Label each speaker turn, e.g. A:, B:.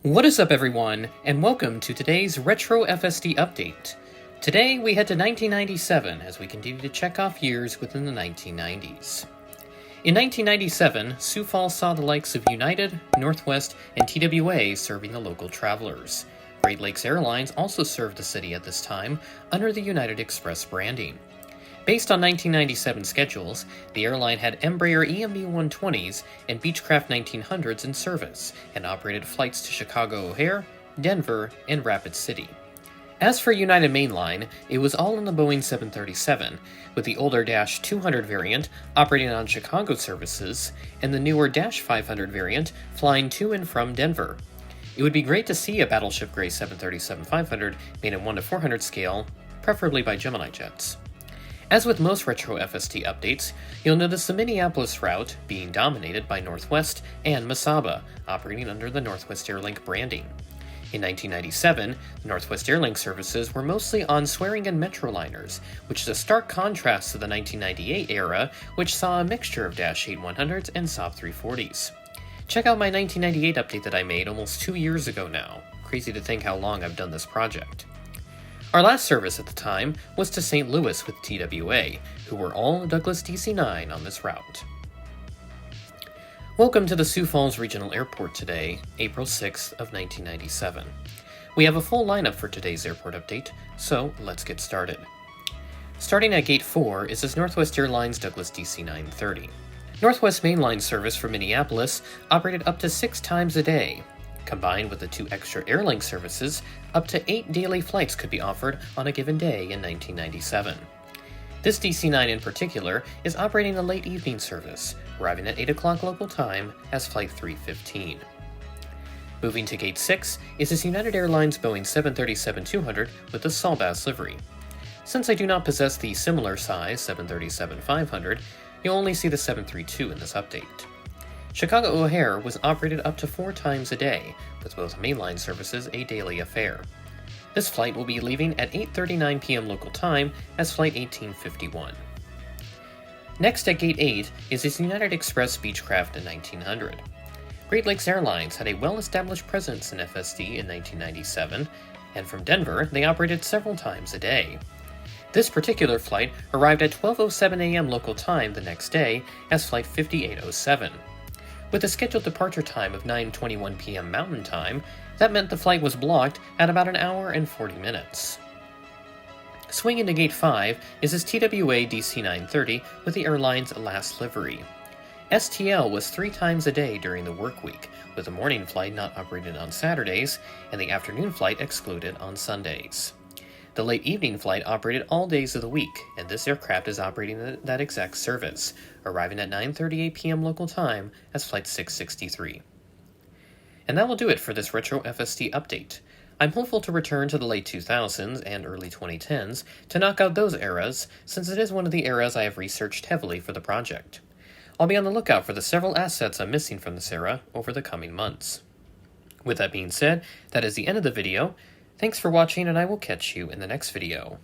A: What is up everyone, and welcome to today's Retro FSD update. Today we head to 1997 as we continue to check off years within the 1990s. In 1997, Sioux Falls saw the likes of United, Northwest, and TWA serving the local travelers. Great Lakes Airlines also served the city at this time under the United Express branding. Based on 1997 schedules, the airline had Embraer EMB 120s and Beechcraft 1900s in service and operated flights to Chicago O'Hare, Denver, and Rapid City. As for United Mainline, it was all in the Boeing 737, with the older Dash 200 variant operating on Chicago services and the newer Dash 500 variant flying to and from Denver. It would be great to see a Battleship Gray 737-500 made in 1:400 scale, preferably by Gemini jets. As with most Retro FSD updates, you'll notice the Minneapolis route being dominated by Northwest and Mesaba, operating under the Northwest Airlink branding. In 1997, the Northwest Airlink services were mostly on Swearingen Metroliners, which is a stark contrast to the 1998 era, which saw a mixture of Dash 8100s and Saab 340s. Check out my 1998 update that I made almost 2 years ago now. Crazy to think how long I've done this project. Our last service at the time was to St. Louis with TWA, who were all Douglas DC-9 on this route. Welcome to the Sioux Falls Regional Airport today, April 6th of 1997. We have a full lineup for today's airport update, so let's get started. Starting at Gate 4 is this Northwest Airlines Douglas DC-930. Northwest Mainline service from Minneapolis operated up to 6 times a day. Combined with the 2 extra Airlink services, up to 8 daily flights could be offered on a given day in 1997. This DC-9 in particular is operating a late evening service, arriving at 8 o'clock local time as Flight 315. Moving to Gate 6 is this United Airlines Boeing 737-200 with the Sawbass livery. Since I do not possess the similar size 737-500, you'll only see the 732 in this update. Chicago O'Hare was operated up to 4 times a day, with both mainline services a daily affair. This flight will be leaving at 8:39 p.m. local time as Flight 1851. Next at Gate 8 is this United Express Beechcraft 1900. Great Lakes Airlines had a well-established presence in FSD in 1997, and from Denver they operated several times a day. This particular flight arrived at 12:07 a.m. local time the next day as Flight 5807. With a scheduled departure time of 9:21 p.m. Mountain Time, that meant the flight was blocked at about an hour and 40 minutes. Swinging to Gate 5 is this TWA DC-930 with the airline's last livery. STL was 3 times a day during the work week, with the morning flight not operated on Saturdays and the afternoon flight excluded on Sundays. The late evening flight operated all days of the week, and this aircraft is operating that exact service, arriving at 9:38 p.m. local time as Flight 663. And that will do it for this Retro FSD update. I'm hopeful to return to the late 2000s and early 2010s to knock out those eras, since it is one of the eras I have researched heavily for the project. I'll be on the lookout for the several assets I'm missing from this era over the coming months. With that being said, that is the end of the video. Thanks for watching, and I will catch you in the next video.